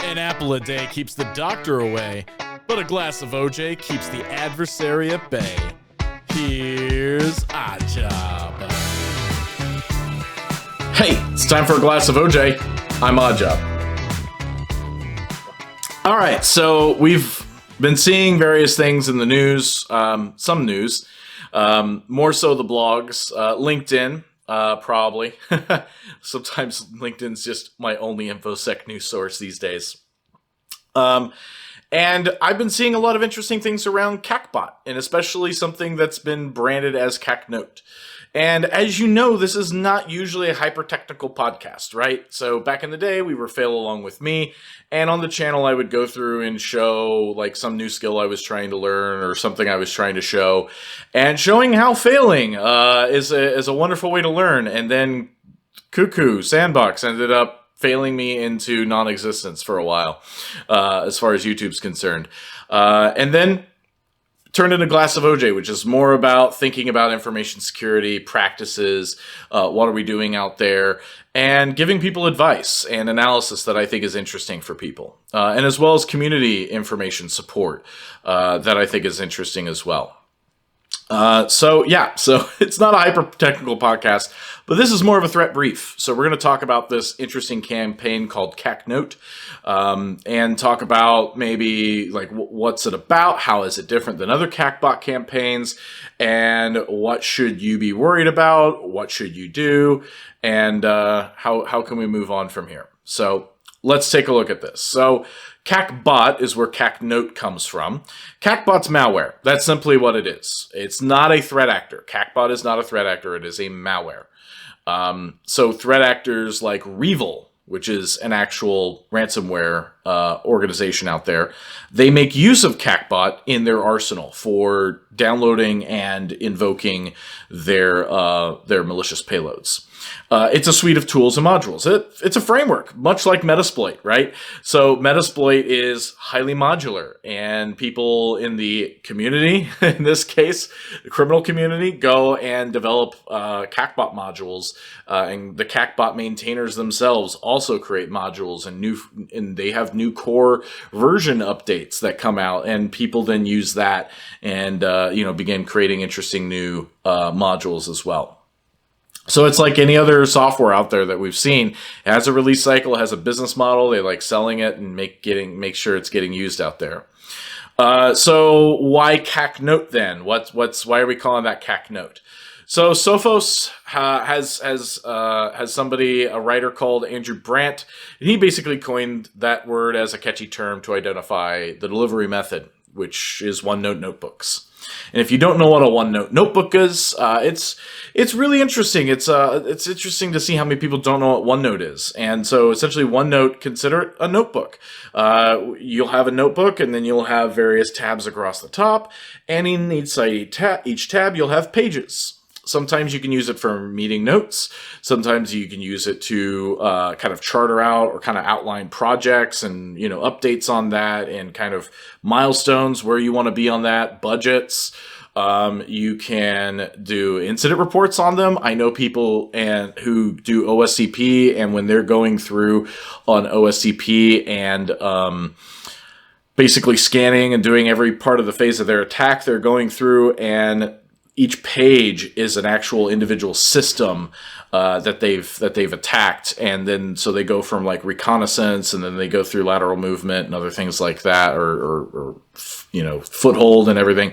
An apple a day keeps the doctor away, but a glass of OJ keeps the adversary at bay. Here's Oddjob. Hey, it's time for a glass of OJ. I'm Oddjob. All right, so we've been seeing various things in the news, some news, more so the blogs, LinkedIn, probably. Sometimes LinkedIn's just my only InfoSec news source these days. And I've been seeing a lot of interesting things around Qakbot, and especially something that's been branded as Qaknote. And as you know, this is not usually a hyper-technical podcast, right? So back in the day, we were Fail Along With Me, and on the channel, I would go through and show like some new skill I was trying to learn or something I was trying to show, and showing how failing is a wonderful way to learn. And then Cuckoo Sandbox ended up failing me into non-existence for a while, as far as YouTube's concerned. And then turned into Glass of OJ, which is more about thinking about information security practices, what are we doing out there, and giving people advice and analysis that I think is interesting for people, and as well as community information support that I think is interesting as well. So it's not a hyper-technical podcast, but this is more of a threat brief. So we're going to talk about this interesting campaign called Qaknote, and talk about maybe like what's it about, how is it different than other Qakbot campaigns, and what should you be worried about, what should you do, and how can we move on from here. So let's take a look at this. So Qakbot is where Qaknote comes from. Qakbot's malware. That's simply what it is. It's not a threat actor. Qakbot is not a threat actor. It is a malware. So threat actors like Revil, which is an actual ransomware organization out there, they make use of Qakbot in their arsenal for downloading and invoking their malicious payloads. It's a suite of tools and modules. It's a framework, much like Metasploit, right? So Metasploit is highly modular, and people in the community, in this case, the criminal community, go and develop Qakbot modules, and the Qakbot maintainers themselves also create modules, and they have new core version updates that come out, and people then use that and begin creating interesting new modules as well. So it's like any other software out there that we've seen. It has a release cycle, it has a business model. They like selling it and make sure it's getting used out there. So why Qaknote then? Why are we calling that Qaknote? So Sophos has somebody, a writer called Andrew Brandt, and he basically coined that word as a catchy term to identify the delivery method, which is OneNote notebooks. And if you don't know what a OneNote notebook is, it's really interesting. It's interesting to see how many people don't know what OneNote is. And so essentially OneNote, consider it a notebook. You'll have a notebook, and then you'll have various tabs across the top, and in each tab you'll have pages. Sometimes you can use it for meeting notes. Sometimes you can use it to kind of charter out or kind of outline projects and, updates on that and kind of milestones where you want to be on that, budgets. You can do incident reports on them. I know people who do OSCP, and when they're going through on OSCP and basically scanning and doing every part of the phase of their attack, they're going through, and each page is an actual individual system that they've attacked, and then so they go from like reconnaissance, and then they go through lateral movement and other things like that, or foothold and everything.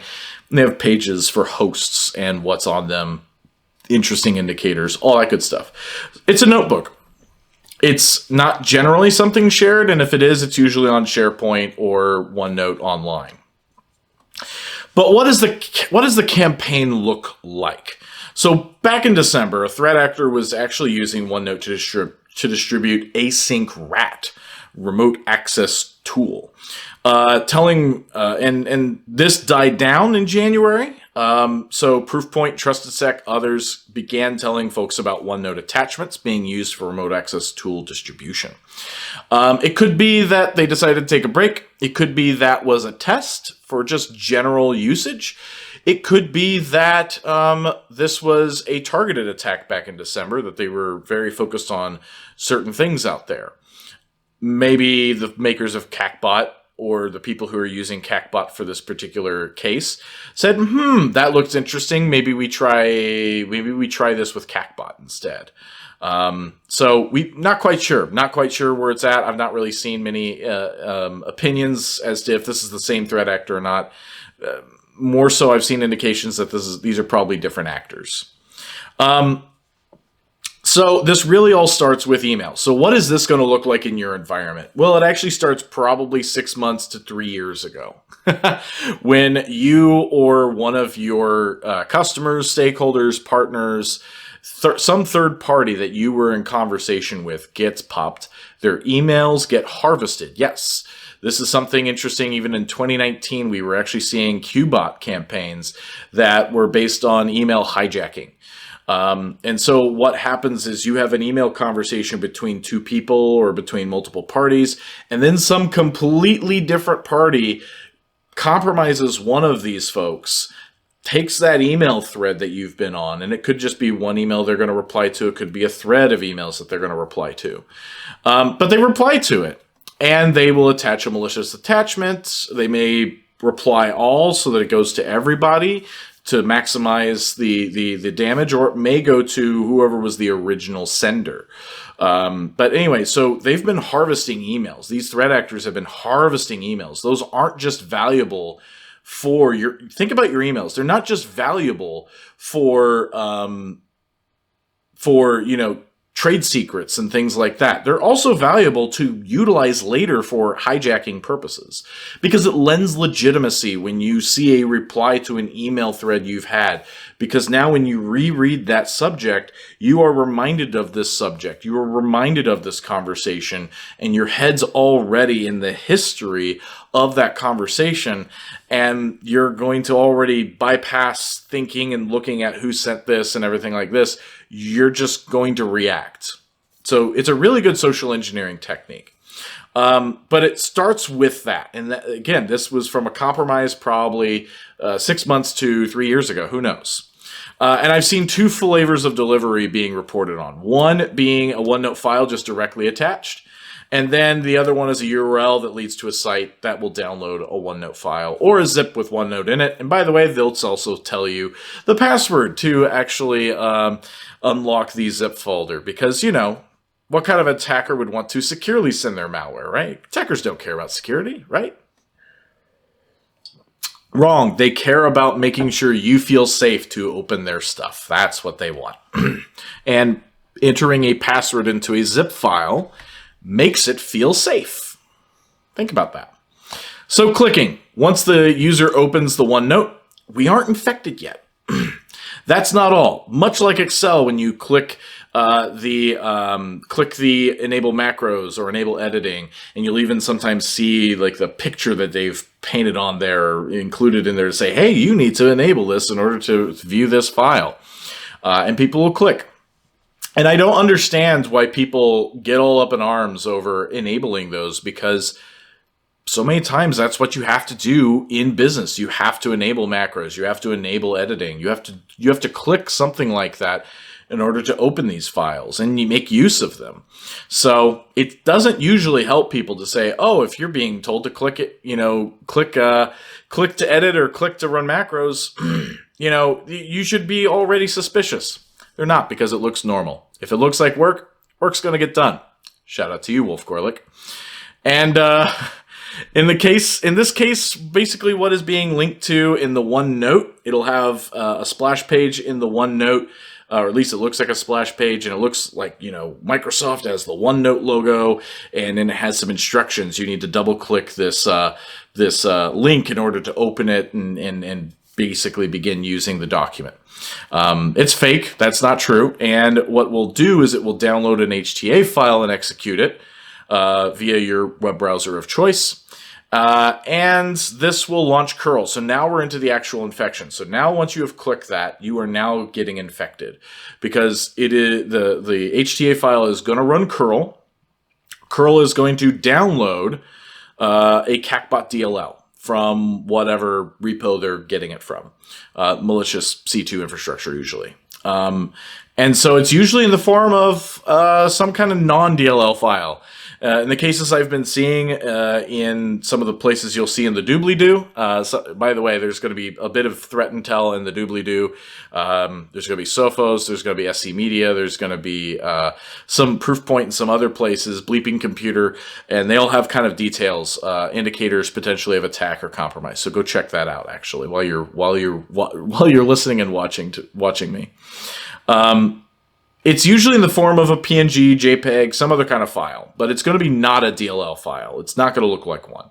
And they have pages for hosts and what's on them, interesting indicators, all that good stuff. It's a notebook. It's not generally something shared, and if it is, it's usually on SharePoint or OneNote online. But what does the campaign look like? So back in December, a threat actor was actually using OneNote to distribute async RAT, remote access tool, and this died down in January. So Proofpoint, TrustedSec, others began telling folks about OneNote attachments being used for remote access tool distribution. It could be that they decided to take a break. It could be that was a test for just general usage. It could be that this was a targeted attack back in December, that they were very focused on certain things out there. maybe the makers of Qakbot or the people who are using Qakbot for this particular case said, that looks interesting. Maybe we try this with Qakbot instead. So not quite sure where it's at. I've not really seen many opinions as to if this is the same threat actor or not. More so, I've seen indications that these are probably different actors. So this really all starts with email. So what is this going to look like in your environment? Well, it actually starts probably 6 months to 3 years ago when you or one of your customers, stakeholders, partners, some third party that you were in conversation with gets popped. Their emails get harvested. Yes, this is something interesting. Even in 2019, we were actually seeing Qakbot campaigns that were based on email hijacking. And so what happens is you have an email conversation between two people or between multiple parties, and then some completely different party compromises one of these folks, takes that email thread that you've been on, and it could just be one email they're going to reply to. It could be a thread of emails that they're going to reply to. But they reply to it, and they will attach a malicious attachment. They may reply all so that it goes to everybody to maximize the damage, or it may go to whoever was the original sender. But anyway, so they've been harvesting emails. These threat actors have been harvesting emails. Those aren't just valuable for think about your emails. They're not just valuable for trade secrets and things like that. They're also valuable to utilize later for hijacking purposes, because it lends legitimacy when you see a reply to an email thread you've had, because now when you reread that subject, you are reminded of this subject, you are reminded of this conversation, and your head's already in the history of that conversation, and you're going to already bypass thinking and looking at who sent this and everything like this. You're just going to react. So it's a really good social engineering technique. But it starts with that. And that, again, this was from a compromise probably 6 months to 3 years ago. Who knows? And I've seen two flavors of delivery being reported on. One being a OneNote file just directly attached. And then the other one is a URL that leads to a site that will download a OneNote file or a zip with OneNote in it. And by the way, they'll also tell you the password to actually unlock the zip folder, because, what kind of attacker would want to securely send their malware, right? Attackers don't care about security, right? Wrong. They care about making sure you feel safe to open their stuff. That's what they want. And entering a password into a zip file makes it feel safe. Think about that. So clicking. Once the user opens the OneNote, we aren't infected yet. That's not all. Much like Excel, when you click the enable macros or enable editing, and you'll even sometimes see like the picture that they've painted on there, included in there to say, hey, you need to enable this in order to view this file. And people will click. And I don't understand why people get all up in arms over enabling those, because so many times that's what you have to do in business. You have to enable macros. You have to enable editing. You have to click something like that in order to open these files, and you make use of them. So it doesn't usually help people to say, oh, if you're being told to click it, click to edit or click to run macros, you should be already suspicious. They're not, because it looks normal. If it looks like work, work's going to get done. Shout out to you, Wolf Gorlick. And in this case, basically what is being linked to in the OneNote, it'll have a splash page in the OneNote, or at least it looks like a splash page, and it looks like, Microsoft has the OneNote logo, and then it has some instructions. You need to double click this link in order to open it and basically begin using the document. It's fake. That's not true. And what we'll do is it will download an HTA file and execute it via your web browser of choice. And this will launch curl. So now we're into the actual infection. So now once you have clicked that, you are now getting infected, because it is the HTA file is going to run curl. Curl is going to download a Qakbot DLL from whatever repo they're getting it from. Malicious C2 infrastructure usually. And so it's usually in the form of some kind of non-DLL file. In the cases I've been seeing in some of the places you'll see in the doobly-doo, so, by the way, there's going to be a bit of threat intel in the doobly-doo. There's going to be Sophos, there's going to be SC Media, there's going to be some Proofpoint and some other places, Bleeping Computer, and they all have kind of details, indicators potentially of attack or compromise. So go check that out actually while you're listening and watching me. It's usually in the form of a PNG, JPEG, some other kind of file, but it's going to be not a DLL file. It's not going to look like one.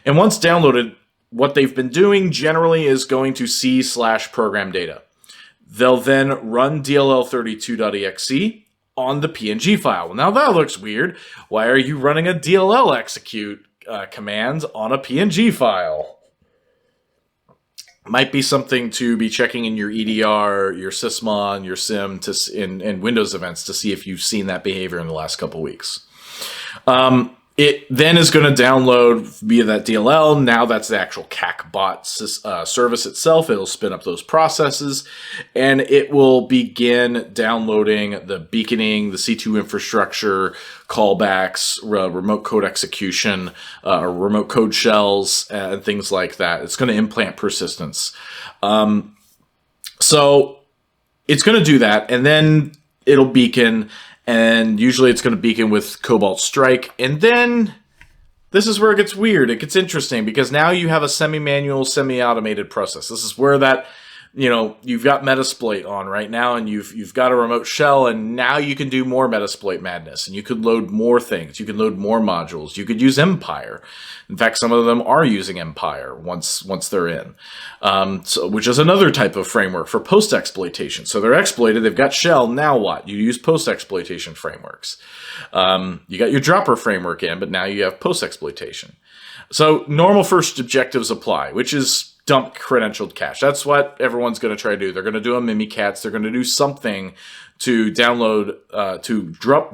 And once downloaded, what they've been doing generally is going to C/ProgramData. They'll then run DLL32.exe on the PNG file. Now that looks weird. Why are you running a DLL execute command on a PNG file? Might be something to be checking in your EDR, your sysmon, your SIM, in Windows events to see if you've seen that behavior in the last couple weeks. It then is going to download via that DLL. Now that's the actual Qakbot service itself. It'll spin up those processes, and it will begin downloading the beaconing, the C2 infrastructure, callbacks, remote code execution, remote code shells, and things like that. It's going to implant persistence. So it's going to do that, and then it'll beacon. And usually it's going to beacon with Cobalt Strike. And then this is where it gets weird. It gets interesting because now you have a semi-manual, semi-automated process. This is where that, you've got Metasploit on right now, and you've got a remote shell, and now you can do more Metasploit madness, and you could load more things. You can load more modules. You could use Empire. In fact, some of them are using Empire once they're in, which is another type of framework for post-exploitation. So they're exploited. They've got shell. Now what? You use post-exploitation frameworks. You got your dropper framework in, but now you have post-exploitation. So normal first objectives apply, which is dump credentialed cache. That's what everyone's going to try to do. They're going to do a Mimikatz. They're going to do something to download,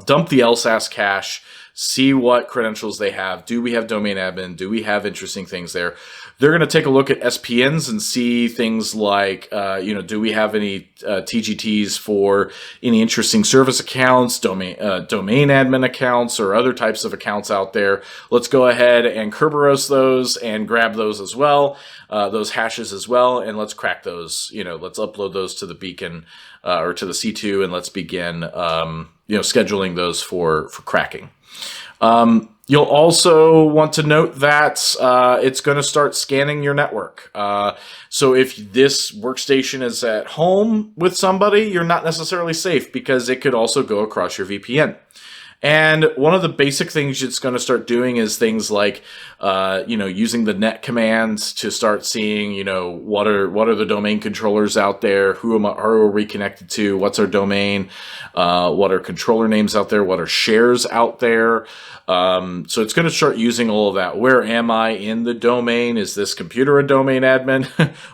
dump the LSAS cache, see what credentials they have. Do we have domain admin? Do we have interesting things there? They're going to take a look at SPNs and see things like, do we have any TGTs for any interesting service accounts, domain admin accounts, or other types of accounts out there. Let's go ahead and Kerberos those and grab those as well, those hashes as well, and let's crack those. Let's upload those to the beacon or to the C2, and let's begin, scheduling those for cracking. You'll also want to note that it's going to start scanning your network. So if this workstation is at home with somebody, you're not necessarily safe because it could also go across your VPN. And one of the basic things it's going to start doing is things like, using the net commands to start seeing, what are the domain controllers out there? Who are we connected to? What's our domain? What are controller names out there? What are shares out there? So it's going to start using all of that. Where am I in the domain? Is this computer a domain admin?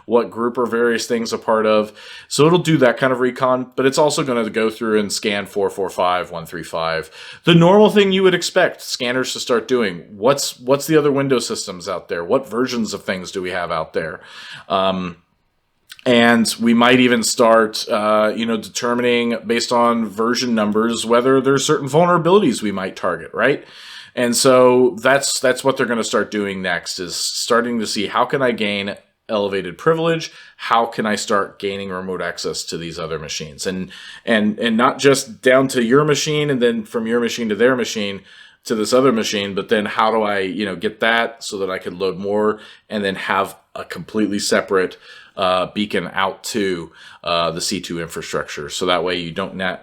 What group are various things a part of? So it'll do that kind of recon, but it's also going to go through and scan 445, 135. The normal thing you would expect scanners to start doing. What's the other Windows systems out there? What versions of things do we have out there? And we might even start, determining based on version numbers whether there's certain vulnerabilities we might target, right? And so that's what they're going to start doing next, is starting to see how can I gain elevated privilege, how can I start gaining remote access to these other machines, and not just down to your machine and then from your machine to their machine to this other machine, but then how do I get that so that I could load more and then have a completely separate beacon out to the C2 infrastructure, so that way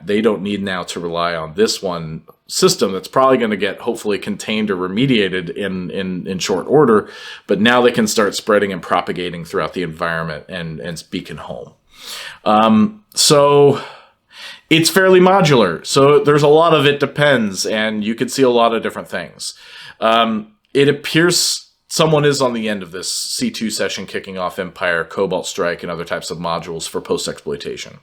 they don't need now to rely on this one system that's probably going to get hopefully contained or remediated in short order, but now they can start spreading and propagating throughout the environment and beacon home. So it's fairly modular, so there's a lot of it depends, and you can see a lot of different things. It appears someone is on the end of this C2 session kicking off Empire, Cobalt Strike, and other types of modules for post-exploitation.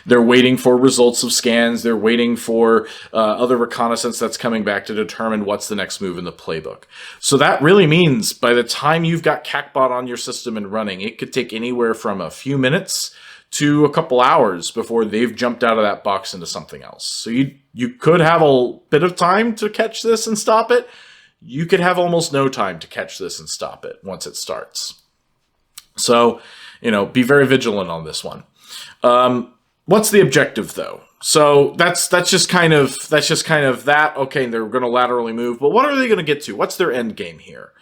They're waiting for results of scans. They're waiting for other reconnaissance that's coming back to determine what's the next move in the playbook. So that really means by the time you've got Qakbot on your system and running, it could take anywhere from a few minutes to a couple hours before they've jumped out of that box into something else. So you could have a bit of time to catch this and stop it. You could have almost no time to catch this and stop it once it starts. So, be very vigilant on this one. What's the objective though? So that's just kind of that. Okay, they're going to laterally move, but what are they going to get to? What's their end game here?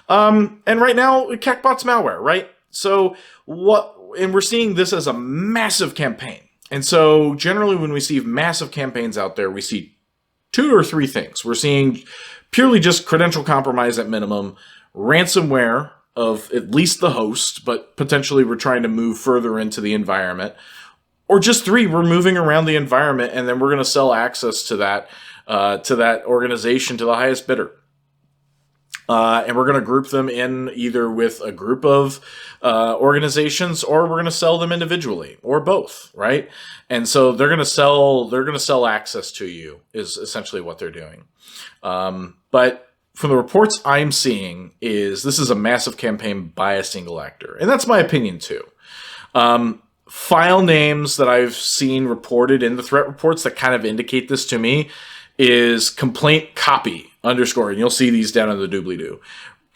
And right now, Qakbot's malware, right? So and we're seeing this as a massive campaign. And so generally when we see massive campaigns out there, we see 2 or 3 things. We're seeing purely just credential compromise at minimum, ransomware of at least the host, but potentially we're trying to move further into the environment. Or just 3, we're moving around the environment and then we're going to sell access to that organization to the highest bidder. And we're going to group them in either with a group of organizations, or we're going to sell them individually, or both, right? And so they're going to sell access to you is essentially what they're doing. But from the reports I'm seeing, this is a massive campaign by a single actor, and that's my opinion too. File names that I've seen reported in the threat reports that kind of indicate this to me is complaint copy _ and you'll see these down in the doobly-doo.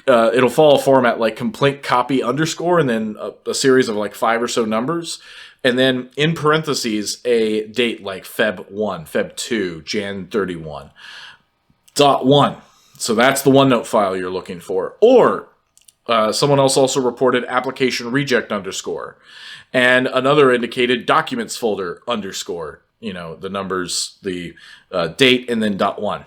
It'll follow a format like complaint copy _ and then a series of like 5 or so numbers, and then in parentheses a date like Feb 1, Feb 2, Jan 31, .1. So that's the OneNote file you're looking for. Or someone else also reported application reject _ and another indicated documents folder _ the numbers, the date, and then .1.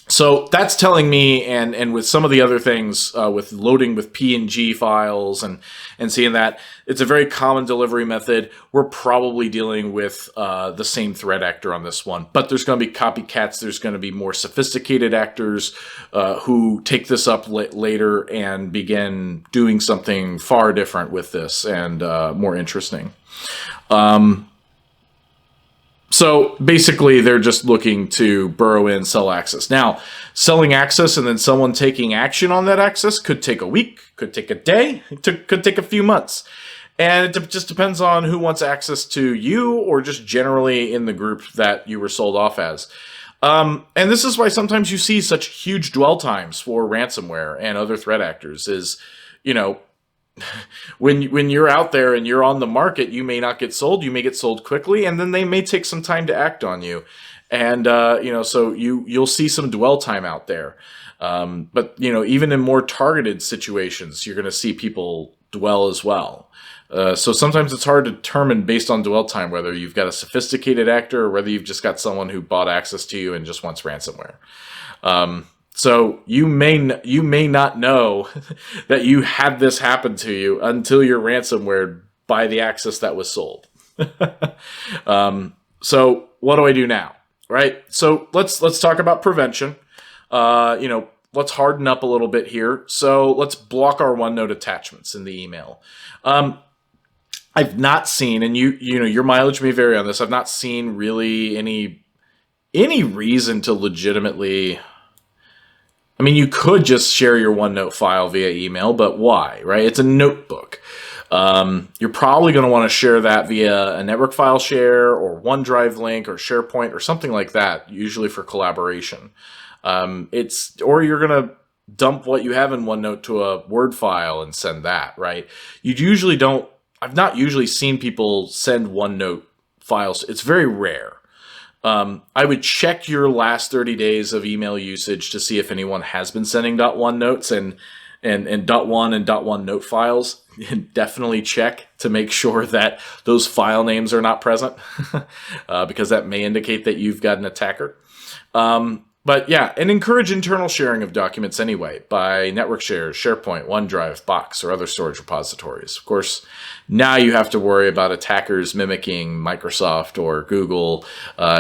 So that's telling me, and with some of the other things, with loading with PNG files and seeing that, it's a very common delivery method. We're probably dealing with the same threat actor on this one, but there's going to be copycats. There's going to be more sophisticated actors who take this up later and begin doing something far different with this and more interesting. So basically, they're just looking to burrow in, sell access. Now, selling access and then someone taking action on that access could take a week, could take a day, could take a few months. And it just depends on who wants access to you or just generally in the group that you were sold off as. And this is why sometimes you see such huge dwell times for ransomware and other threat actors is, when you're out there and you're on the market, you may not get sold. You may get sold quickly, and then they may take some time to act on you. And so you'll see some dwell time out there. But even in more targeted situations, you're going to see people dwell as well. So sometimes it's hard to determine based on dwell time whether you've got a sophisticated actor or whether you've just got someone who bought access to you and just wants ransomware. So you may not know that you had this happen to you until you're ransomware by the access that was sold. So what do I do now? Right? So let's talk about prevention. Let's harden up a little bit here. So let's block our OneNote attachments in the email. I've not seen, and your mileage may vary on this. I've not seen really any reason to legitimately. I mean, you could just share your OneNote file via email, but why, right? It's a notebook. You're probably going to want to share that via a network file share or OneDrive link or SharePoint or something like that, usually for collaboration. Or you're going to dump what you have in OneNote to a Word file and send that, right? I've not usually seen people send OneNote files. It's very rare. I would check your last 30 days of email usage to see if anyone has been sending .1 notes and .1 and .1 note files. Definitely check to make sure that those file names are not present because that may indicate that you've got an attacker. But yeah, and encourage internal sharing of documents anyway by network shares, SharePoint, OneDrive, Box, or other storage repositories. Of course, now you have to worry about attackers mimicking Microsoft or Google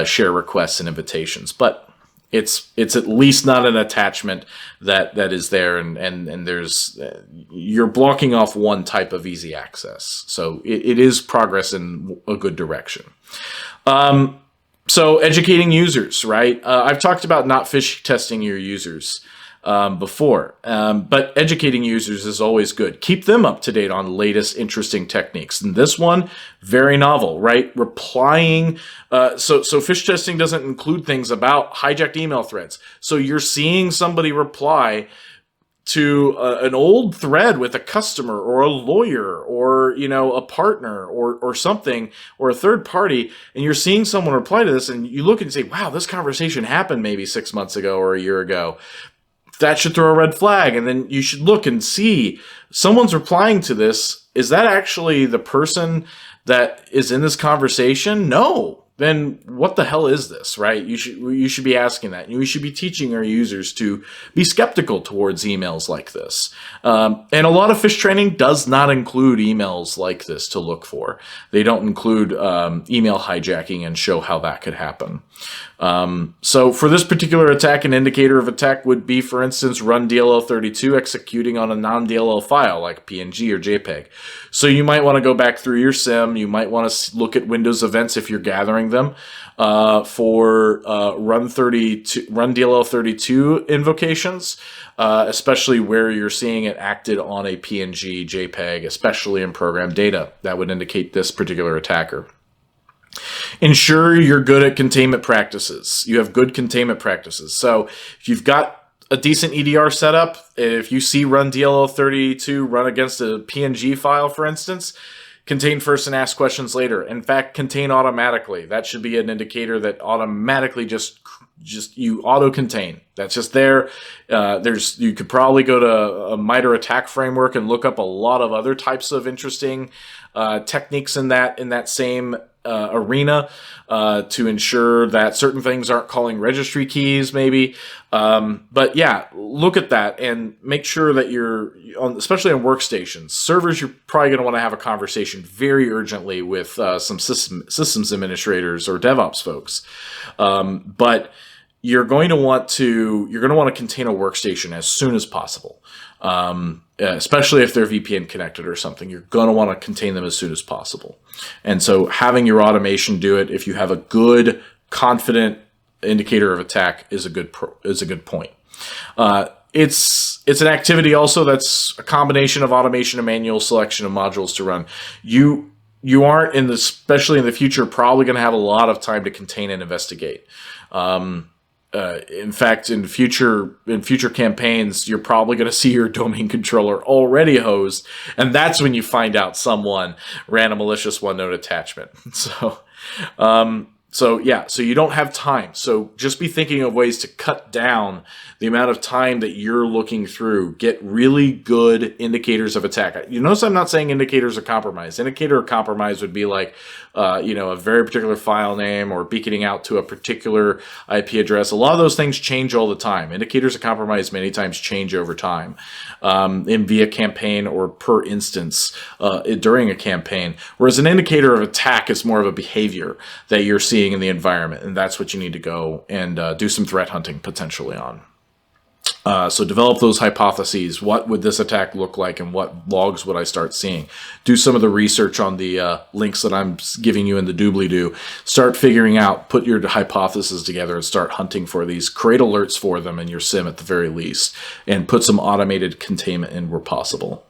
share requests and invitations. But it's at least not an attachment that is there, and there's you're blocking off one type of easy access. So it is progress in a good direction. So educating users, right? I've talked about not phishing testing your users. before. But educating users is always good. Keep them up to date on latest interesting techniques. And this one, very novel, right? Replying. So phish testing doesn't include things about hijacked email threads. So you're seeing somebody reply to an old thread with a customer or a lawyer or, a partner or something, or a third party, and you're seeing someone reply to this, and you look and say, wow, this conversation happened maybe 6 months ago or a year ago. That should throw a red flag. And then you should look and see, someone's replying to this. Is that actually the person that is in this conversation? No. Then what the hell is this, right? You should be asking that. We should be teaching our users to be skeptical towards emails like this. And a lot of phish training does not include emails like this to look for. They don't include email hijacking and show how that could happen. So for this particular attack, an indicator of attack would be, for instance, run DLL32 executing on a non-DLL file like PNG or JPEG. So you might want to go back through your SIM. You might want to look at Windows events if you're gathering them for run DLL32 invocations, especially where you're seeing it acted on a PNG, JPEG, especially in ProgramData. That would indicate this particular attacker. Ensure you're good at containment practices. You have good containment practices. So if you've got a decent EDR setup, if you see run DLL32 run against a PNG file, for instance, contain first and ask questions later. In fact, contain automatically. That should be an indicator that automatically just you auto-contain. That's just there. You could probably go to a MITRE attack framework and look up a lot of other types of interesting techniques in that same arena to ensure that certain things aren't calling registry keys, maybe. But yeah, look at that and make sure that you're especially on workstations. Servers, you're probably going to want to have a conversation very urgently with some systems administrators or DevOps folks. But you're going to want to contain a workstation as soon as possible. Especially if they're VPN connected or something, you're going to want to contain them as soon as possible. And so having your automation do it, if you have a good, confident indicator of attack, is a good point. It's an activity also that's a combination of automation and manual selection of modules to run. You aren't, especially in the future, probably going to have a lot of time to contain and investigate. In fact, in future campaigns, you're probably going to see your domain controller already hosed, and that's when you find out someone ran a malicious OneNote attachment. So you don't have time. So just be thinking of ways to cut down the amount of time that you're looking through. Get really good indicators of attack. You notice I'm not saying indicators of compromise. Indicator of compromise would be like, a very particular file name or beaconing out to a particular IP address. A lot of those things change all the time. Indicators of compromise many times change over time in via campaign or per instance during a campaign. Whereas an indicator of attack is more of a behavior that you're seeing in the environment, and that's what you need to go and do some threat hunting potentially on. So develop those hypotheses. What would this attack look like, and what logs would I start seeing? Do some of the research on the links that I'm giving you in the doobly-doo. Start figuring out, put your hypotheses together and start hunting for these. Create alerts for them in your SIM at the very least, and put some automated containment in where possible.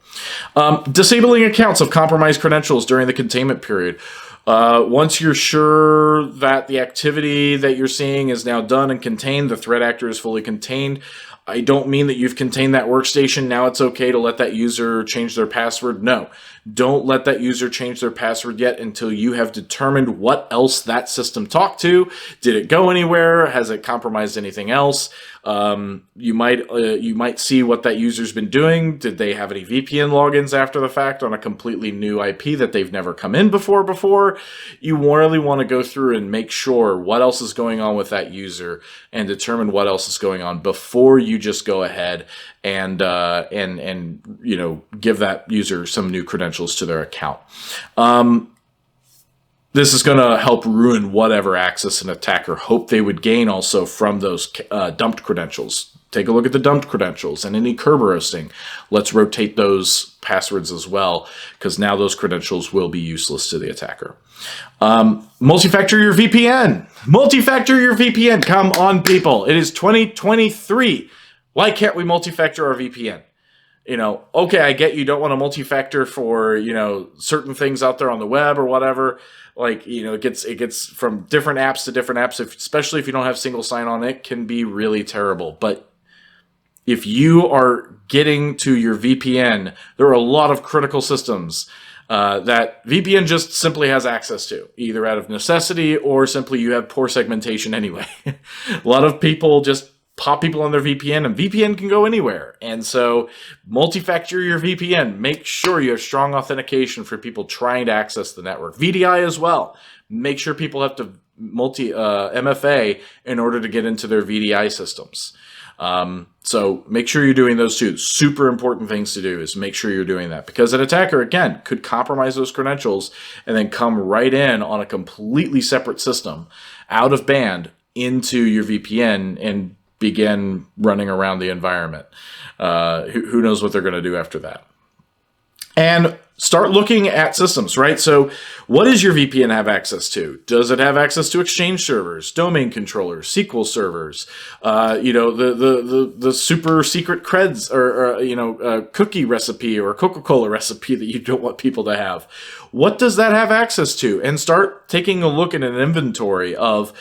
Disabling accounts of compromised credentials during the containment period. Once you're sure that the activity that you're seeing is now done and contained, the threat actor is fully contained. I don't mean that you've contained that workstation. Now it's okay to let that user change their password. No, don't let that user change their password yet until you have determined what else that system talked to. Did it go anywhere? Has it compromised anything else? You might see what that user's been doing. Did they have any VPN logins after the fact on a completely new IP that they've never come in before? You really want to go through and make sure what else is going on with that user and determine what else is going on before you just go ahead and give that user some new credentials to their account. This is going to help ruin whatever access an attacker hoped they would gain also from those dumped credentials. Take a look at the dumped credentials and any Kerberosting. Let's rotate those passwords as well, because now those credentials will be useless to the attacker. Multi-factor your VPN. Multi-factor your VPN. Come on, people. It is 2023. Why can't we multi-factor our VPN? Okay, I get you don't want to multi-factor for, certain things out there on the web or whatever. Like, it gets from different apps to different apps, especially if you don't have single sign-on, it can be really terrible. But if you are getting to your VPN, there are a lot of critical systems that VPN just simply has access to, either out of necessity or simply you have poor segmentation anyway. A lot of people just pop people on their VPN, and VPN can go anywhere. And so multi-factor your VPN. Make sure you have strong authentication for people trying to access the network. VDI as well. Make sure people have to MFA in order to get into their VDI systems. So make sure you're doing those two. Super important things to do is make sure you're doing that, because an attacker, again, could compromise those credentials and then come right in on a completely separate system out of band into your VPN and begin running around the environment. Who knows what they're going to do after that. And start looking at systems, right? So what does your VPN have access to? Does it have access to Exchange servers, domain controllers, SQL servers, the super secret creds or cookie recipe or Coca-Cola recipe that you don't want people to have? What does that have access to? And start taking a look at an inventory of,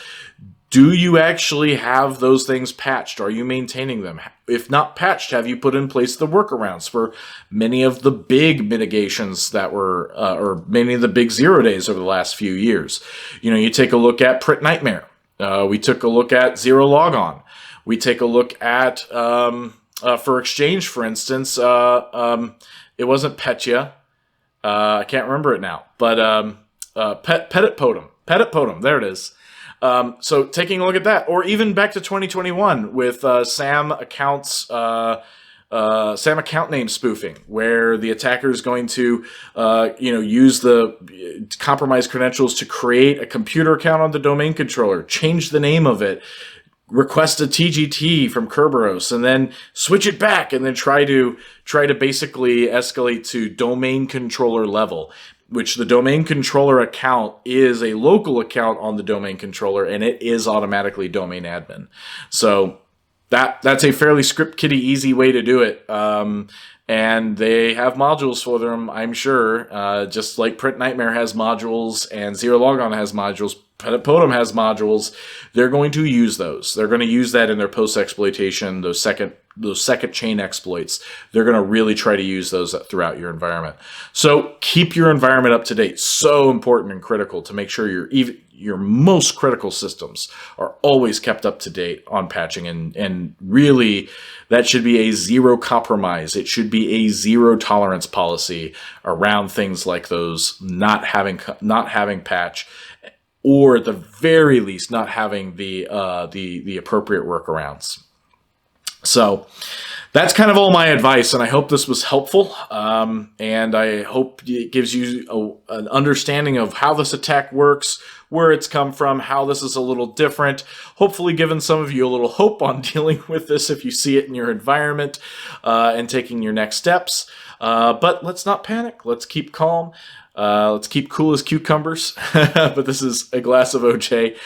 do you actually have those things patched? Are you maintaining them? If not patched, have you put in place the workarounds for many of the big mitigations that were, or many of the big 0 days over the last few years? You take a look at Print Nightmare. We took a look at Zero Logon. We take a look at, for Exchange, for instance, it wasn't Petya. I can't remember it now, but Petit Potem. There it is. So taking a look at that, or even back to 2021 with SAM account name spoofing, where the attacker is going to use the compromised credentials to create a computer account on the domain controller, change the name of it, request a TGT from Kerberos, and then switch it back, and then try to basically escalate to domain controller level, which the domain controller account is a local account on the domain controller, and it is automatically domain admin. So that's a fairly script kiddie easy way to do it. And they have modules for them, I'm sure, just like Print Nightmare has modules and Zero Logon has modules. Petit Potem has modules. They're going to use those. They're going to use that in their post-exploitation, those second chain exploits. They're going to really try to use those throughout your environment. So keep your environment up to date. So important and critical to make sure your most critical systems are always kept up to date on patching, and really that should be a zero compromise. It should be a zero tolerance policy around things like those not having patch, or at the very least not having the appropriate workarounds. So that's kind of all my advice, and I hope this was helpful, and I hope it gives you an understanding of how this attack works, where it's come from, how this is a little different, hopefully giving some of you a little hope on dealing with this if you see it in your environment, and taking your next steps. But let's not panic. Let's keep calm. Let's keep cool as cucumbers. But this is a glass of OJ.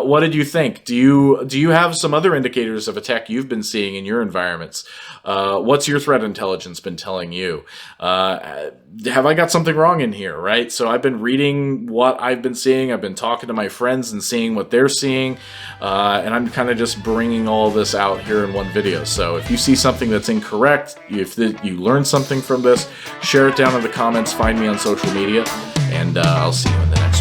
What did you think? Do you have some other indicators of attack you've been seeing in your environments? What's your threat intelligence been telling you? Have I got something wrong in here, right? So I've been reading what I've been seeing. I've been talking to my friends and seeing what they're seeing. And I'm kind of just bringing all this out here in one video. So if you see something that's incorrect, if you learned something from this, share it down in the comments, find me on social media, and I'll see you in the next